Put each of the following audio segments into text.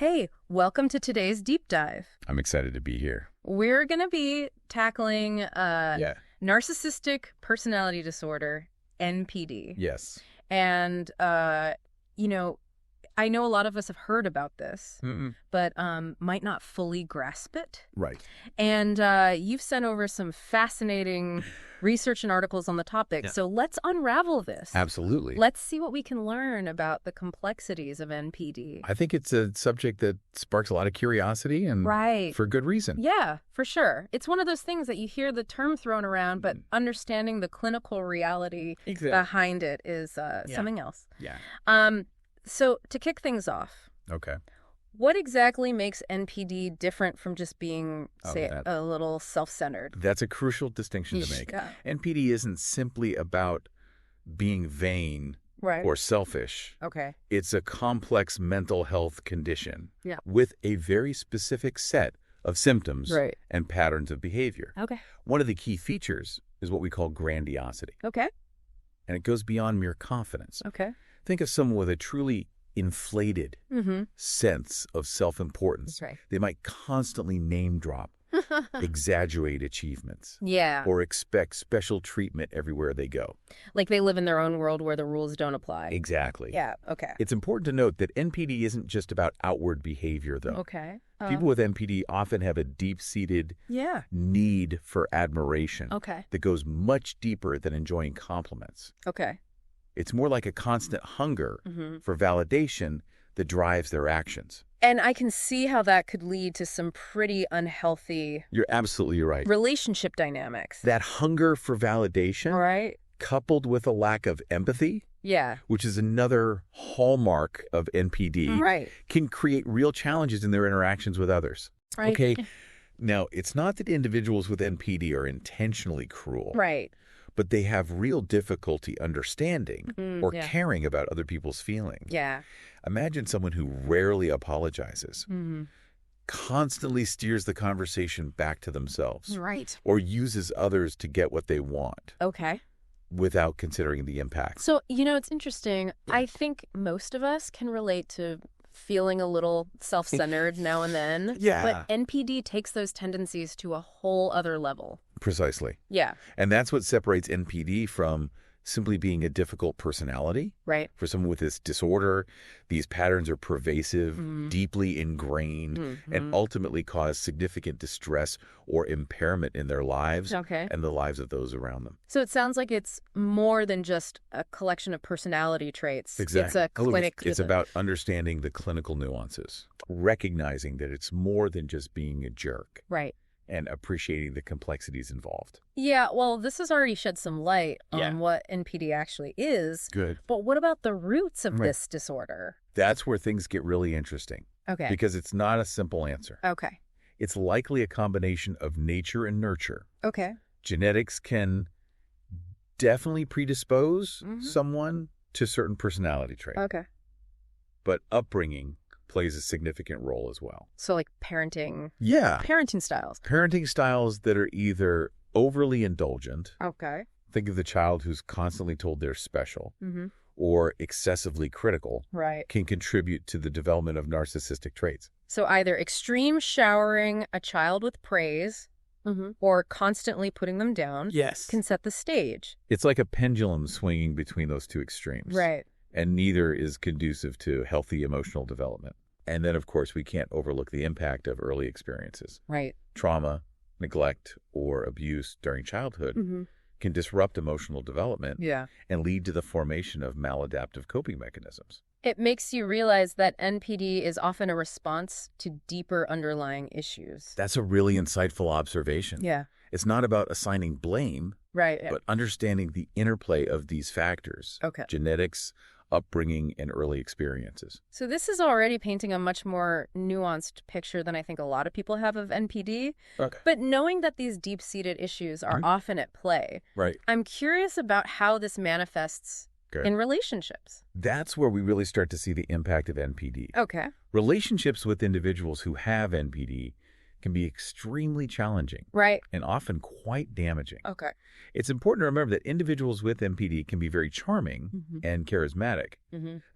Hey, welcome to today's deep dive. I'm excited to be here. We're going to be tackling narcissistic personality disorder, NPD. Yes. And, I know a lot of us have heard about this, but might not fully grasp it. Right. And you've sent over some fascinating research and articles on the topic. So let's unravel this. Absolutely. Let's see what we can learn about the complexities of NPD. I think it's a subject that sparks a lot of curiosity and for good reason. Yeah, for sure. It's one of those things that you hear the term thrown around, but understanding the clinical reality behind it is something else. Yeah. So to kick things off, what exactly makes NPD different from just being, say, a little self-centered? That's a crucial distinction to make. NPD isn't simply about being vain or selfish. It's a complex mental health condition with a very specific set of symptoms and patterns of behavior. One of the key features is what we call grandiosity. And it goes beyond mere confidence. Think of someone with a truly inflated sense of self-importance. They might constantly name drop, exaggerate achievements, or expect special treatment everywhere they go. Like they live in their own world where the rules don't apply. Exactly. Okay. It's important to note that NPD isn't just about outward behavior, though. People with NPD often have a deep-seated need for admiration that goes much deeper than enjoying compliments. It's more like a constant hunger for validation that drives their actions. And I can see how that could lead to some pretty unhealthy... You're absolutely right. ...relationship dynamics. That hunger for validation, coupled with a lack of empathy, which is another hallmark of NPD, can create real challenges in their interactions with others. Now, it's not that individuals with NPD are intentionally cruel. But they have real difficulty understanding or caring about other people's feelings. Imagine someone who rarely apologizes, constantly steers the conversation back to themselves, or uses others to get what they want, without considering the impact. So, it's interesting. I think most of us can relate to feeling a little self-centered now and then. But NPD takes those tendencies to a whole other level. Precisely. And that's what separates NPD from simply being a difficult personality. For someone with this disorder, these patterns are pervasive, deeply ingrained, and ultimately cause significant distress or impairment in their lives and the lives of those around them. So it sounds like it's more than just a collection of personality traits. It's a clinic. It's about understanding the clinical nuances, recognizing that it's more than just being a jerk. And appreciating the complexities involved. Well, this has already shed some light on what NPD actually is. But what about the roots of this disorder? That's where things get really interesting. Because it's not a simple answer. It's likely a combination of nature and nurture. Genetics can definitely predispose someone to certain personality traits. But upbringing plays a significant role as well. So like parenting. Parenting styles. Parenting styles that are either overly indulgent. Think of the child who's constantly told they're special. Or excessively critical. Can contribute to the development of narcissistic traits. So either extreme showering a child with praise or constantly putting them down can set the stage. It's like a pendulum swinging between those two extremes. And neither is conducive to healthy emotional development. And then, of course, we can't overlook the impact of early experiences. Trauma, neglect, or abuse during childhood can disrupt emotional development and lead to the formation of maladaptive coping mechanisms. It makes you realize that NPD is often a response to deeper underlying issues. That's a really insightful observation. It's not about assigning blame, but understanding the interplay of these factors. Genetics, upbringing, and early experiences. So this is already painting a much more nuanced picture than I think a lot of people have of NPD. But knowing that these deep-seated issues are often at play, I'm curious about how this manifests in relationships. That's where we really start to see the impact of NPD. Relationships with individuals who have NPD can be extremely challenging and often quite damaging. It's important to remember that individuals with NPD can be very charming and charismatic,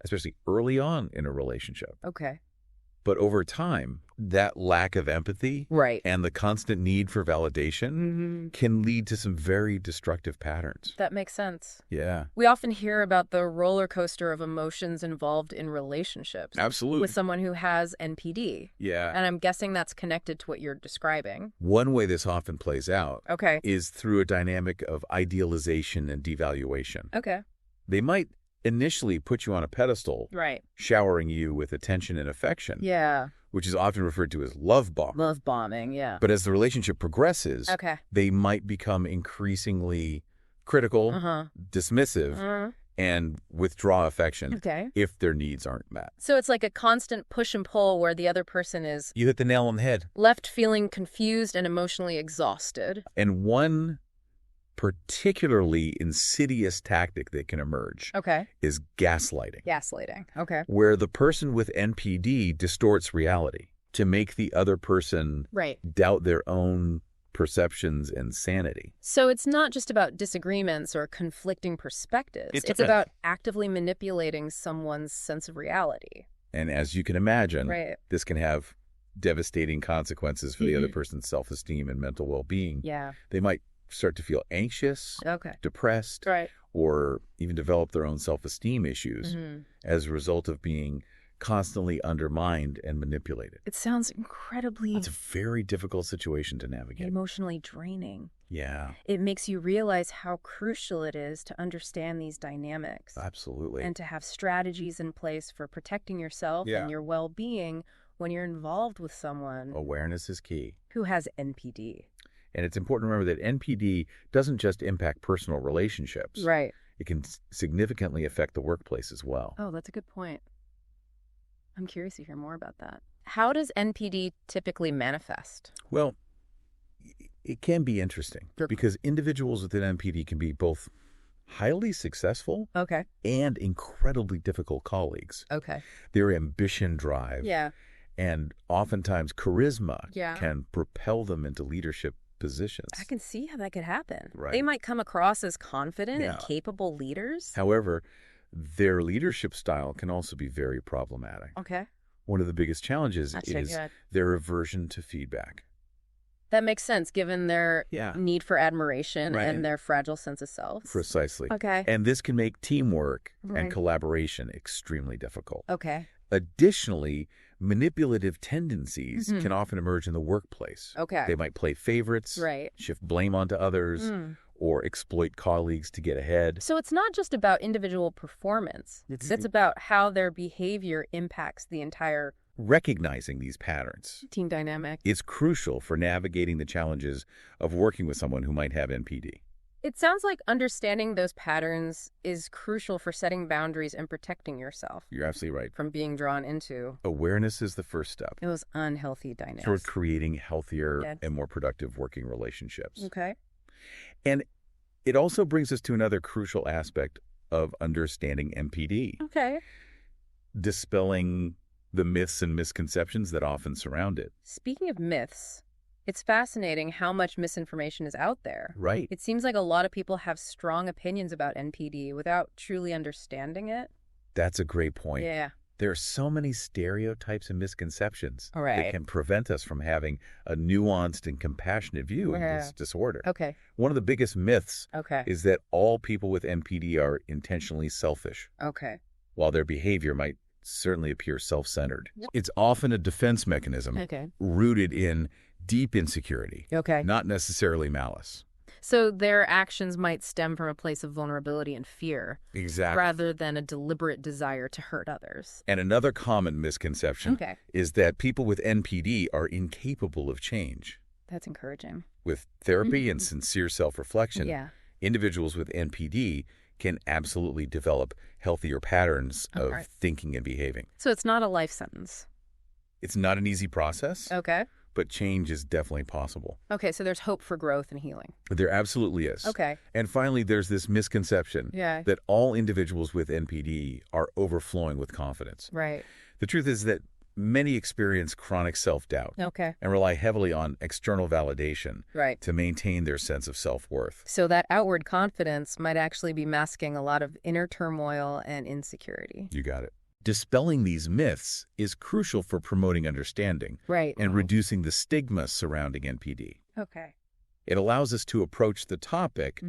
especially early on in a relationship. But over time, that lack of empathy and the constant need for validation can lead to some very destructive patterns. That makes sense. Yeah. We often hear about the roller coaster of emotions involved in relationships. Absolutely. With someone who has NPD. Yeah. And I'm guessing that's connected to what you're describing. One way this often plays out is through a dynamic of idealization and devaluation. Okay. They might initially put you on a pedestal, showering you with attention and affection, which is often referred to as love bombing. Love bombing, yeah. But as the relationship progresses, they might become increasingly critical, dismissive, and withdraw affection if their needs aren't met. So it's like a constant push and pull where the other person is... You hit the nail on the head. Left feeling confused and emotionally exhausted. And one particularly insidious tactic that can emerge is gaslighting. Gaslighting, where the person with NPD distorts reality to make the other person doubt their own perceptions and sanity. So it's not just about disagreements or conflicting perspectives. It's about actively manipulating someone's sense of reality. And as you can imagine, this can have devastating consequences for the other person's self-esteem and mental well-being. Yeah. They might start to feel anxious, depressed, or even develop their own self-esteem issues as a result of being constantly undermined and manipulated. It sounds incredibly... It's a very difficult situation to navigate. Emotionally draining. Yeah. It makes you realize how crucial it is to understand these dynamics. Absolutely. And to have strategies in place for protecting yourself and your well-being when you're involved with someone. Awareness is key. Who has NPD. And it's important to remember that NPD doesn't just impact personal relationships. Right. It can significantly affect the workplace as well. Oh, that's a good point. I'm curious to hear more about that. How does NPD typically manifest? Well, it can be interesting because individuals with an NPD can be both highly successful and incredibly difficult colleagues. Their ambition drive and oftentimes charisma can propel them into leadership positions. I can see how that could happen. Right. They might come across as confident and capable leaders. However, their leadership style can also be very problematic. One of the biggest challenges is their aversion to feedback. That makes sense, given their need for admiration and their fragile sense of self. Precisely. And this can make teamwork and collaboration extremely difficult. Additionally, manipulative tendencies can often emerge in the workplace. They might play favorites, shift blame onto others, or exploit colleagues to get ahead. So it's not just about individual performance. It's about how their behavior impacts the entire... Recognizing these patterns. Team dynamic. Is crucial for navigating the challenges of working with someone who might have NPD. It sounds like understanding those patterns is crucial for setting boundaries and protecting yourself. You're absolutely right. From being drawn into... Awareness is the first step. Those unhealthy dynamics. Toward creating healthier and more productive working relationships. And it also brings us to another crucial aspect of understanding NPD. Dispelling the myths and misconceptions that often surround it. Speaking of myths, it's fascinating how much misinformation is out there. Right. It seems like a lot of people have strong opinions about NPD without truly understanding it. That's a great point. Yeah. There are so many stereotypes and misconceptions that can prevent us from having a nuanced and compassionate view of this disorder. One of the biggest myths is that all people with NPD are intentionally selfish. While their behavior might certainly appear self-centered. It's often a defense mechanism rooted in deep insecurity, not necessarily malice. So their actions might stem from a place of vulnerability and fear. Rather than a deliberate desire to hurt others. And another common misconception is that people with NPD are incapable of change. That's encouraging. With therapy and sincere self-reflection, individuals with NPD can absolutely develop healthier patterns of thinking and behaving. So it's not a life sentence. It's not an easy process. But change is definitely possible. So there's hope for growth and healing. There absolutely is. And finally, there's this misconception that all individuals with NPD are overflowing with confidence. The truth is that many experience chronic self-doubt and rely heavily on external validation to maintain their sense of self-worth. So that outward confidence might actually be masking a lot of inner turmoil and insecurity. You got it. Dispelling these myths is crucial for promoting understanding and reducing the stigma surrounding NPD. Okay. It allows us to approach the topic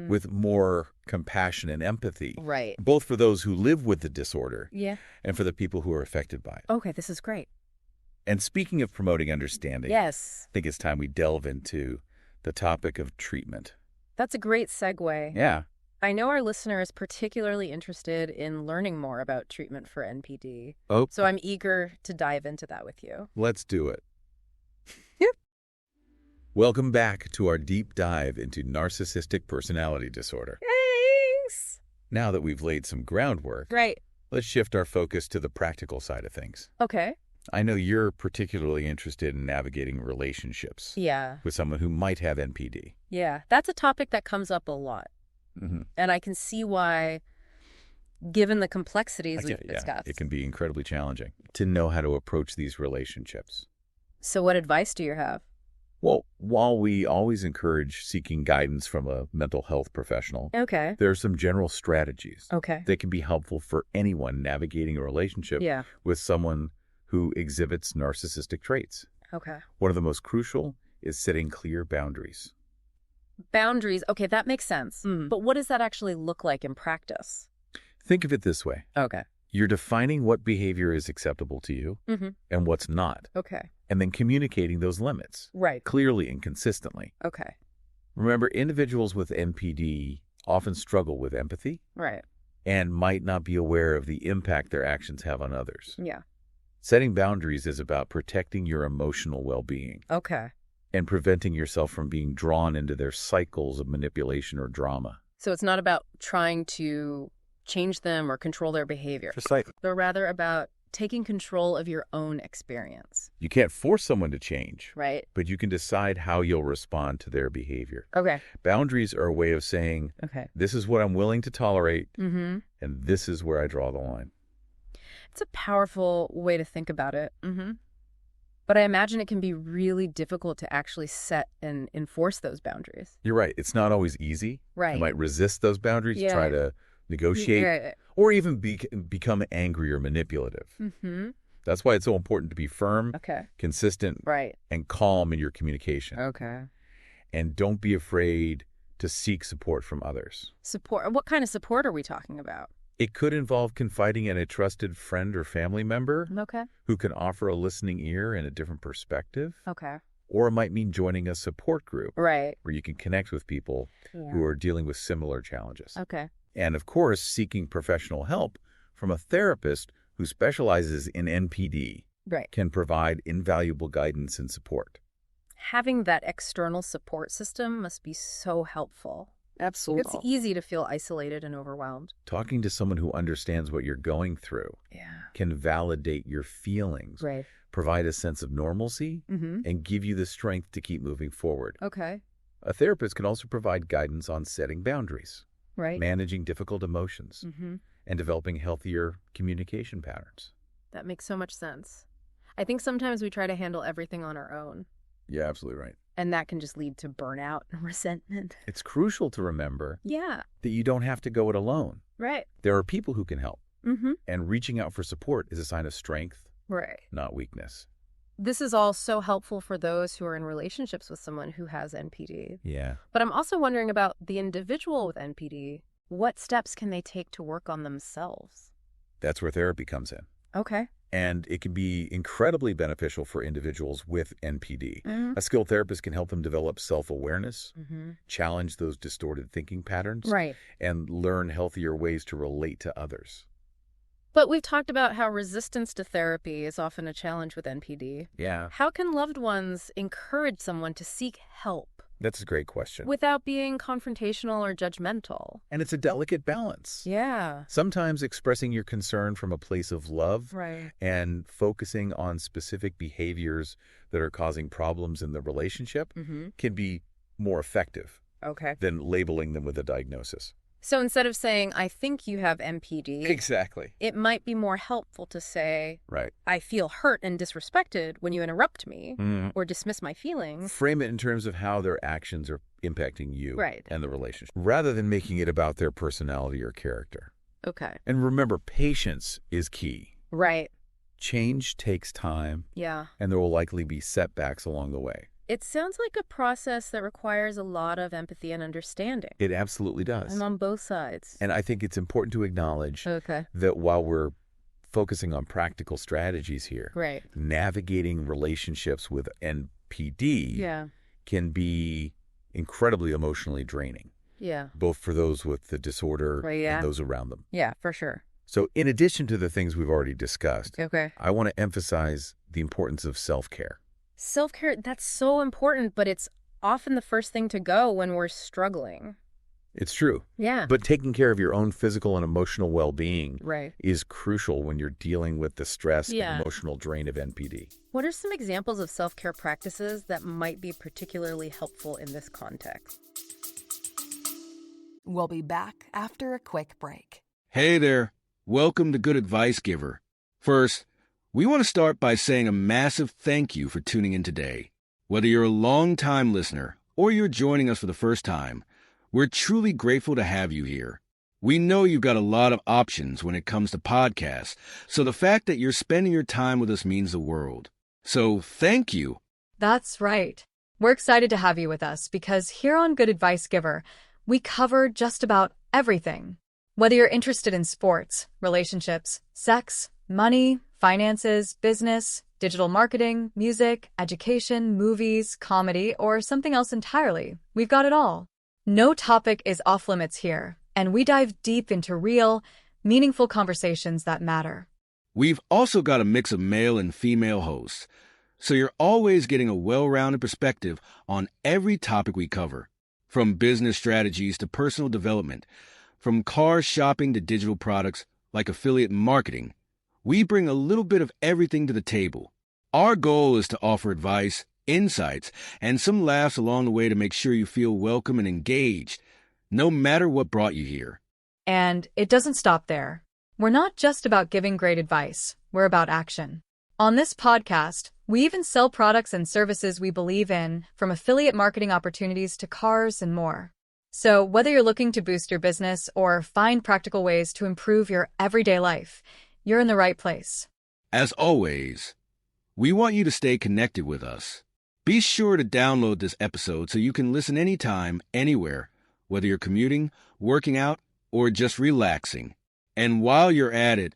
with more compassion and empathy, both for those who live with the disorder and for the people who are affected by it. Okay, this is great. And speaking of promoting understanding, I think it's time we delve into the topic of treatment. That's a great segue. Yeah. I know our listener is particularly interested in learning more about treatment for NPD. Oh. So I'm eager to dive into that with you. Let's do it. Welcome back to our deep dive into narcissistic personality disorder. Thanks! Now that we've laid some groundwork, let's shift our focus to the practical side of things. Okay. I know you're particularly interested in navigating relationships with someone who might have NPD. Yeah, that's a topic that comes up a lot. And I can see why, given the complexities we've discussed. It can be incredibly challenging to know how to approach these relationships. So what advice do you have? Well, while we always encourage seeking guidance from a mental health professional, there are some general strategies that can be helpful for anyone navigating a relationship with someone who exhibits narcissistic traits. One of the most crucial is setting clear boundaries. Boundaries. Okay, that makes sense. But what does that actually look like in practice? Think of it this way. You're defining what behavior is acceptable to you and what's not. And then communicating those limits clearly and consistently. Remember, individuals with NPD often struggle with empathy and might not be aware of the impact their actions have on others. Setting boundaries is about protecting your emotional well-being. And preventing yourself from being drawn into their cycles of manipulation or drama. So it's not about trying to change them or control their behavior. Precisely. But rather about taking control of your own experience. You can't force someone to change. But you can decide how you'll respond to their behavior. Boundaries are a way of saying, this is what I'm willing to tolerate, and this is where I draw the line. It's a powerful way to think about it. But I imagine it can be really difficult to actually set and enforce those boundaries. You're right. It's not always easy. You might resist those boundaries, try to negotiate, or even become angry or manipulative. That's why it's so important to be firm, consistent, and calm in your communication. And don't be afraid to seek support from others. Support? What kind of support are we talking about? It could involve confiding in a trusted friend or family member who can offer a listening ear and a different perspective. Or it might mean joining a support group where you can connect with people who are dealing with similar challenges. And of course, seeking professional help from a therapist who specializes in NPD can provide invaluable guidance and support. Having that external support system must be so helpful. Absolutely. It's easy to feel isolated and overwhelmed. Talking to someone who understands what you're going through can validate your feelings, provide a sense of normalcy, and give you the strength to keep moving forward. A therapist can also provide guidance on setting boundaries, managing difficult emotions, and developing healthier communication patterns. That makes so much sense. I think sometimes we try to handle everything on our own. Yeah, absolutely right. And that can just lead to burnout and resentment. It's crucial to remember that you don't have to go it alone. There are people who can help. And reaching out for support is a sign of strength, not weakness. This is all so helpful for those who are in relationships with someone who has NPD. But I'm also wondering about the individual with NPD. What steps can they take to work on themselves? That's where therapy comes in. And it can be incredibly beneficial for individuals with NPD. A skilled therapist can help them develop self-awareness, challenge those distorted thinking patterns, and learn healthier ways to relate to others. But we've talked about how resistance to therapy is often a challenge with NPD. How can loved ones encourage someone to seek help? That's a great question. Without being confrontational or judgmental. And it's a delicate balance. Sometimes expressing your concern from a place of love and focusing on specific behaviors that are causing problems in the relationship can be more effective than labeling them with a diagnosis. So instead of saying, I think you have NPD, it might be more helpful to say, I feel hurt and disrespected when you interrupt me or dismiss my feelings. Frame it in terms of how their actions are impacting you and the relationship, rather than making it about their personality or character. And remember, patience is key. Right. Change takes time. Yeah. And there will likely be setbacks along the way. It sounds like a process that requires a lot of empathy and understanding. It absolutely does. And on both sides. And I think it's important to acknowledge that while we're focusing on practical strategies here, navigating relationships with NPD can be incredibly emotionally draining. Yeah. Both for those with the disorder and those around them. Yeah, for sure. So in addition to the things we've already discussed, I want to emphasize the importance of self-care. Self-care, that's so important, but it's often the first thing to go when we're struggling. It's true. Yeah. But taking care of your own physical and emotional well-being is crucial when you're dealing with the stress and emotional drain of NPD. What are some examples of self-care practices that might be particularly helpful in this context? We'll be back after a quick break. Hey there. Welcome to Good Advice Giver. First, we want to start by saying a massive thank you for tuning in today. Whether you're a long-time listener or you're joining us for the first time, we're truly grateful to have you here. We know you've got a lot of options when it comes to podcasts, so the fact that you're spending your time with us means the world. So thank you. That's right. We're excited to have you with us because here on Good Advice Giver, we cover just about everything. Whether you're interested in sports, relationships, sex, money, finances, business, digital marketing, music, education, movies, comedy, or something else entirely, we've got it all. No topic is off limits here, and we dive deep into real, meaningful conversations that matter. We've also got a mix of male and female hosts, so you're always getting a well-rounded perspective on every topic we cover, from business strategies to personal development, from car shopping to digital products like affiliate marketing. We bring a little bit of everything to the table. Our goal is to offer advice, insights, and some laughs along the way to make sure you feel welcome and engaged, no matter what brought you here. And it doesn't stop there. We're not just about giving great advice, we're about action. On this podcast, we even sell products and services we believe in, from affiliate marketing opportunities to cars and more. So whether you're looking to boost your business or find practical ways to improve your everyday life, you're in the right place. As always, we want you to stay connected with us. Be sure to download this episode so you can listen anytime, anywhere, whether you're commuting, working out, or just relaxing. And while you're at it,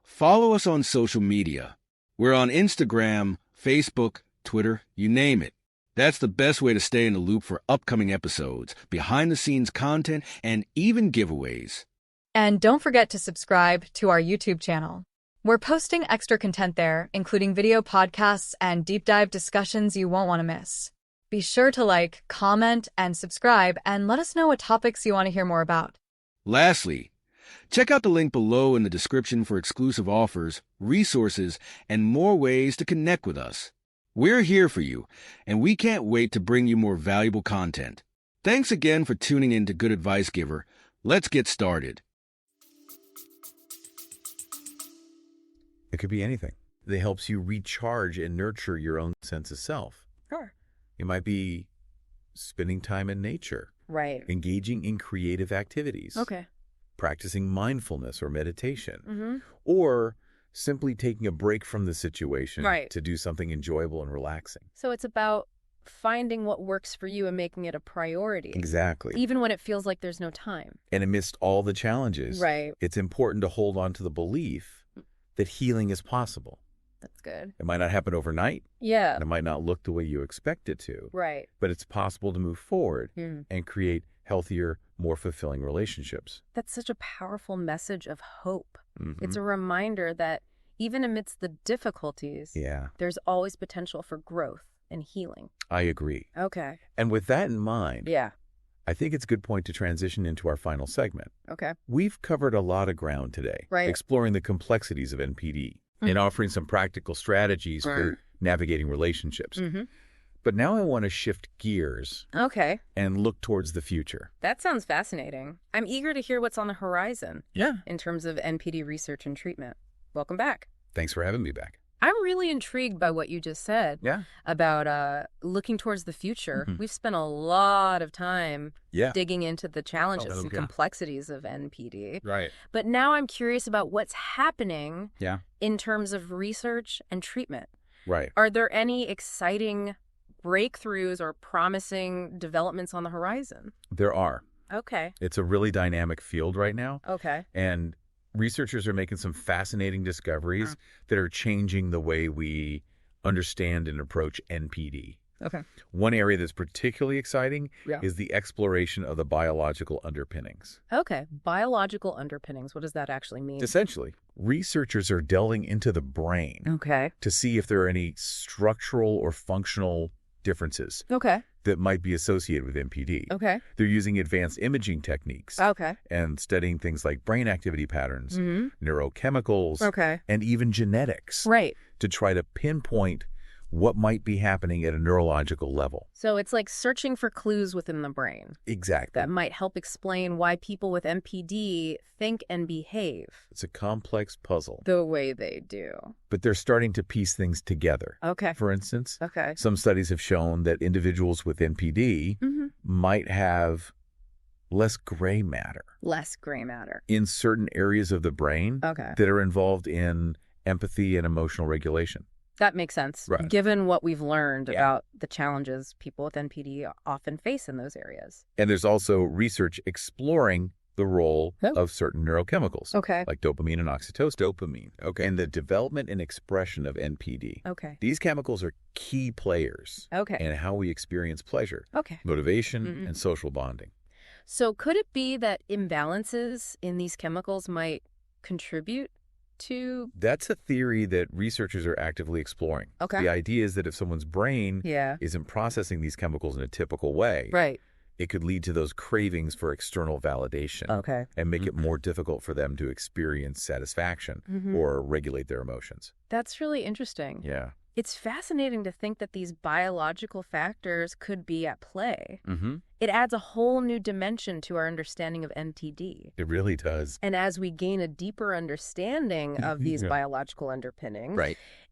follow us on social media. We're on Instagram, Facebook, Twitter, you name it. That's the best way to stay in the loop for upcoming episodes, behind-the-scenes content, and even giveaways. And don't forget to subscribe to our YouTube channel. We're posting extra content there, including video podcasts and deep dive discussions you won't want to miss. Be sure to like, comment, and subscribe, and let us know what topics you want to hear more about. Lastly, check out the link below in the description for exclusive offers, resources, and more ways to connect with us. We're here for you, and we can't wait to bring you more valuable content. Thanks again for tuning in to Good Advice Giver. Let's get started. It could be anything that helps you recharge and nurture your own sense of self. Sure. It might be spending time in nature. Right. Engaging in creative activities. Okay. Practicing mindfulness or meditation. Or simply taking a break from the situation to do something enjoyable and relaxing. So it's about finding what works for you and making it a priority. Exactly. Even when it feels like there's no time. And amidst all the challenges, it's important to hold on to the belief that healing is possible. That's good. It might not happen overnight. Yeah. And it might not look the way you expect it to. Right. But it's possible to move forward and create healthier, more fulfilling relationships. That's such a powerful message of hope. It's a reminder that even amidst the difficulties, there's always potential for growth and healing. I agree. Okay. And with that in mind, I think it's a good point to transition into our final segment. Okay. We've covered a lot of ground today, exploring the complexities of NPD and offering some practical strategies for navigating relationships. But now I want to shift gears and look towards the future. That sounds fascinating. I'm eager to hear what's on the horizon in terms of NPD research and treatment. Welcome back. Thanks for having me back. I'm really intrigued by what you just said about looking towards the future. We've spent a lot of time digging into the challenges and complexities of NPD. Right. But now I'm curious about what's happening in terms of research and treatment. Right. Are there any exciting breakthroughs or promising developments on the horizon? There are. Okay. It's a really dynamic field right now. Okay. And researchers are making some fascinating discoveries that are changing the way we understand and approach NPD. Okay. One area that's particularly exciting is the exploration of the biological underpinnings. Okay. Biological underpinnings. What does that actually mean? Essentially, researchers are delving into the brain to see if there are any structural or functional differences that might be associated with NPD. Okay. They're using advanced imaging techniques and studying things like brain activity patterns, neurochemicals, and even genetics to try to pinpoint what might be happening at a neurological level. So it's like searching for clues within the brain. Exactly. That might help explain why people with NPD think and behave. It's a complex puzzle. The way they do. But they're starting to piece things together. Okay. For instance, some studies have shown that individuals with NPD might have less gray matter. Less gray matter. In certain areas of the brain that are involved in empathy and emotional regulation. That makes sense, given what we've learned about the challenges people with NPD often face in those areas. And there's also research exploring the role of certain neurochemicals, like dopamine and oxytocin. And the development and expression of NPD. These chemicals are key players in how we experience pleasure, motivation, and social bonding. So could it be that imbalances in these chemicals might contribute to... That's a theory that researchers are actively exploring. The idea is that if someone's brain isn't processing these chemicals in a typical way, it could lead to those cravings for external validation and make it more difficult for them to experience satisfaction or regulate their emotions. That's really interesting. Yeah. It's fascinating to think that these biological factors could be at play. It adds a whole new dimension to our understanding of NPD. It really does. And as we gain a deeper understanding of these biological underpinnings,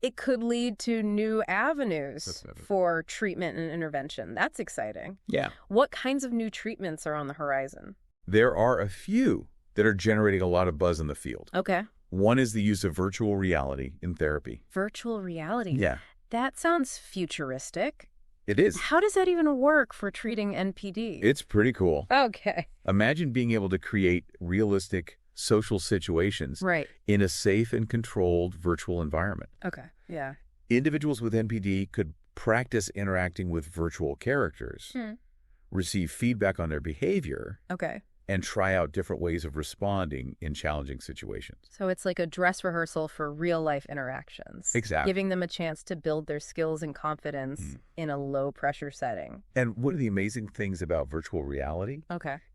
it could lead to new avenues for treatment and intervention. That's exciting. Yeah. What kinds of new treatments are on the horizon? There are a few that are generating a lot of buzz in the field. One is the use of virtual reality in therapy. Virtual reality? Yeah. That sounds futuristic. It is. How does that even work for treating NPD? It's pretty cool. Okay. Imagine being able to create realistic social situations in a safe and controlled virtual environment. Yeah. Individuals with NPD could practice interacting with virtual characters, receive feedback on their behavior, and try out different ways of responding in challenging situations. So it's like a dress rehearsal for real-life interactions. Exactly. Giving them a chance to build their skills and confidence in a low-pressure setting. And one of the amazing things about virtual reality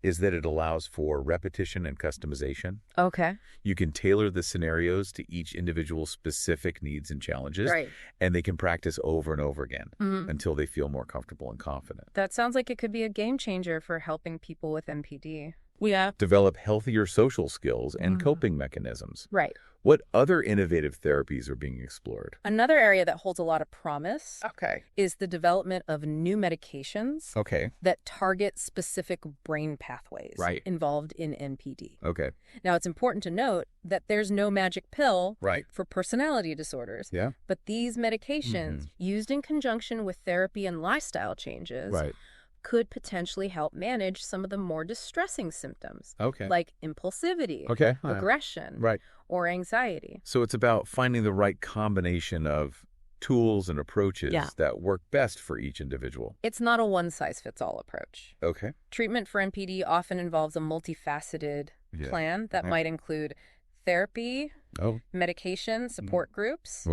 is that it allows for repetition and customization. You can tailor the scenarios to each individual's specific needs and challenges, and they can practice over and over again until they feel more comfortable and confident. That sounds like it could be a game changer for helping people with NPD. Develop healthier social skills and coping mechanisms. What other innovative therapies are being explored? Another area that holds a lot of promise is the development of new medications that target specific brain pathways involved in NPD. Now, it's important to note that there's no magic pill for personality disorders. But these medications, used in conjunction with therapy and lifestyle changes, could potentially help manage some of the more distressing symptoms, like impulsivity, aggression, or anxiety. So it's about finding the right combination of tools and approaches that work best for each individual. It's not a one-size-fits-all approach. Treatment for NPD often involves a multifaceted plan that might include therapy, medication, support groups,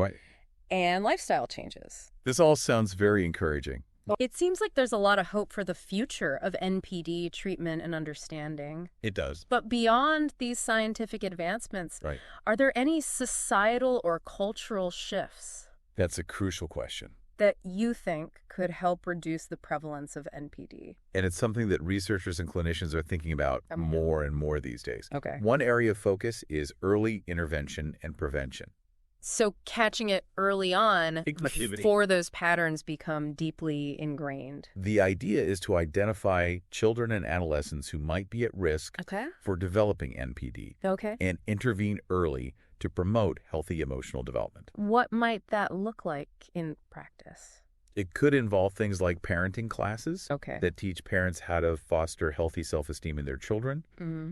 and lifestyle changes. This all sounds very encouraging. It seems like there's a lot of hope for the future of NPD treatment and understanding. It does. But beyond these scientific advancements, are there any societal or cultural shifts? That's a crucial question. That you think could help reduce the prevalence of NPD? And it's something that researchers and clinicians are thinking about more and more these days. Okay. One area of focus is early intervention and prevention. So catching it early on before those patterns become deeply ingrained. The idea is to identify children and adolescents who might be at risk for developing NPD and intervene early to promote healthy emotional development. What might that look like in practice? It could involve things like parenting classes that teach parents how to foster healthy self-esteem in their children,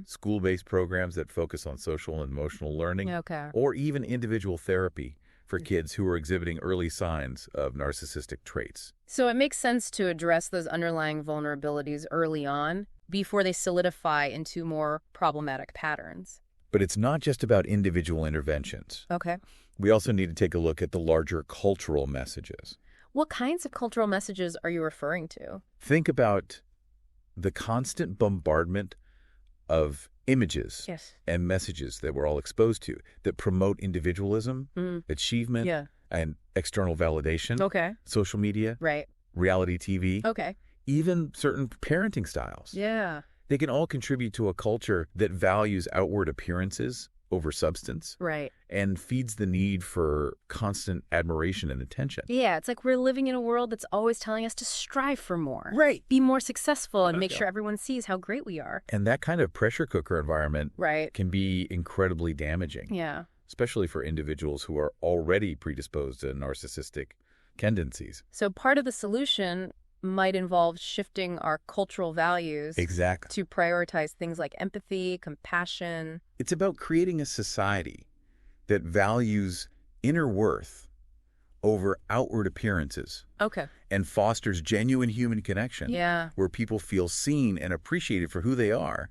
school-based programs that focus on social and emotional learning, or even individual therapy for kids who are exhibiting early signs of narcissistic traits. So it makes sense to address those underlying vulnerabilities early on before they solidify into more problematic patterns. But it's not just about individual interventions. We also need to take a look at the larger cultural messages. What kinds of cultural messages are you referring to? Think about the constant bombardment of images and messages that we're all exposed to that promote individualism, achievement, and external validation. Social media, reality TV, even certain parenting styles. They can all contribute to a culture that values outward appearances over substance and feeds the need for constant admiration and attention. It's like we're living in a world that's always telling us to strive for more, be more successful, and make sure everyone sees how great we are. And that kind of pressure cooker environment can be incredibly damaging, especially for individuals who are already predisposed to narcissistic tendencies. So part of the solution might involve shifting our cultural values to prioritize things like empathy, compassion. It's about creating a society that values inner worth over outward appearances and fosters genuine human connection where people feel seen and appreciated for who they are,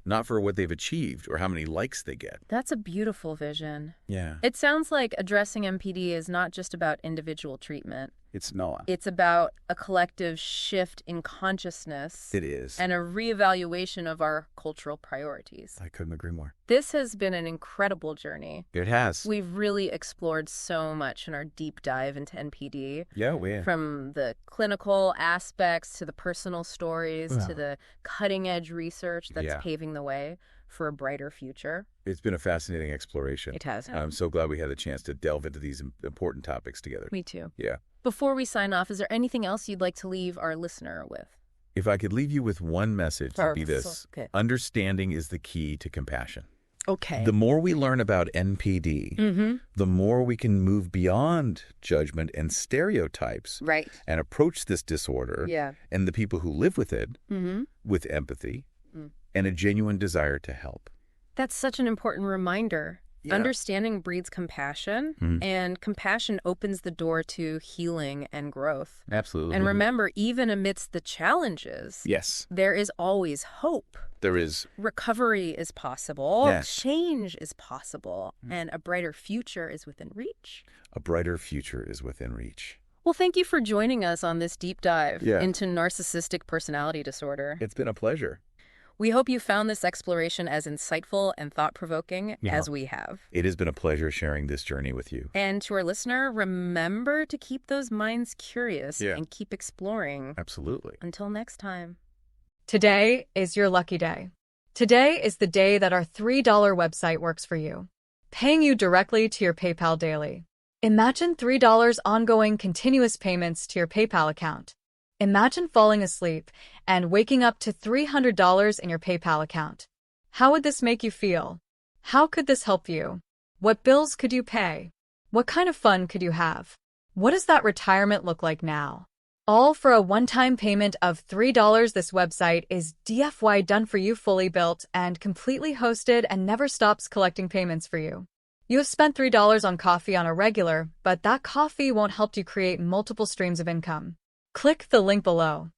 not for what they've achieved or how many likes they get. That's a beautiful vision. It sounds like addressing NPD is not just about individual treatment. It's not. It's about a collective shift in consciousness. It is. And a reevaluation of our cultural priorities. I couldn't agree more. This has been an incredible journey. It has. We've really explored so much in our deep dive into NPD. Yeah, we have. From the clinical aspects to the personal stories to the cutting-edge research that's paving the way for a brighter future. It's been a fascinating exploration. It has. I'm so glad we had the chance to delve into these important topics together. Me too. Yeah. Before we sign off, is there anything else you'd like to leave our listener with? If I could leave you with one message, it'd be this. Understanding is the key to compassion. The more we learn about NPD, the more we can move beyond judgment and stereotypes and approach this disorder and the people who live with it with empathy and a genuine desire to help. That's such an important reminder. Understanding breeds compassion, and compassion opens the door to healing and growth. Absolutely. And remember, even amidst the challenges, there is always hope. There is. Recovery is possible. Change is possible. And a brighter future is within reach. A brighter future is within reach. Well, thank you for joining us on this deep dive into narcissistic personality disorder. It's been a pleasure. We hope you found this exploration as insightful and thought-provoking as we have. It has been a pleasure sharing this journey with you. And to our listener, remember to keep those minds curious and keep exploring. Absolutely. Until next time. Today is your lucky day. Today is the day that our $3 website works for you, paying you directly to your PayPal daily. Imagine $3 ongoing continuous payments to your PayPal account. Imagine falling asleep and waking up to $300 in your PayPal account. How would this make you feel? How could this help you? What bills could you pay? What kind of fun could you have? What does that retirement look like now? All for a one-time payment of $3. This website is DFY done for you, fully built and completely hosted, and never stops collecting payments for you. You have spent $3 on coffee on a regular, but that coffee won't help you create multiple streams of income. Click the link below.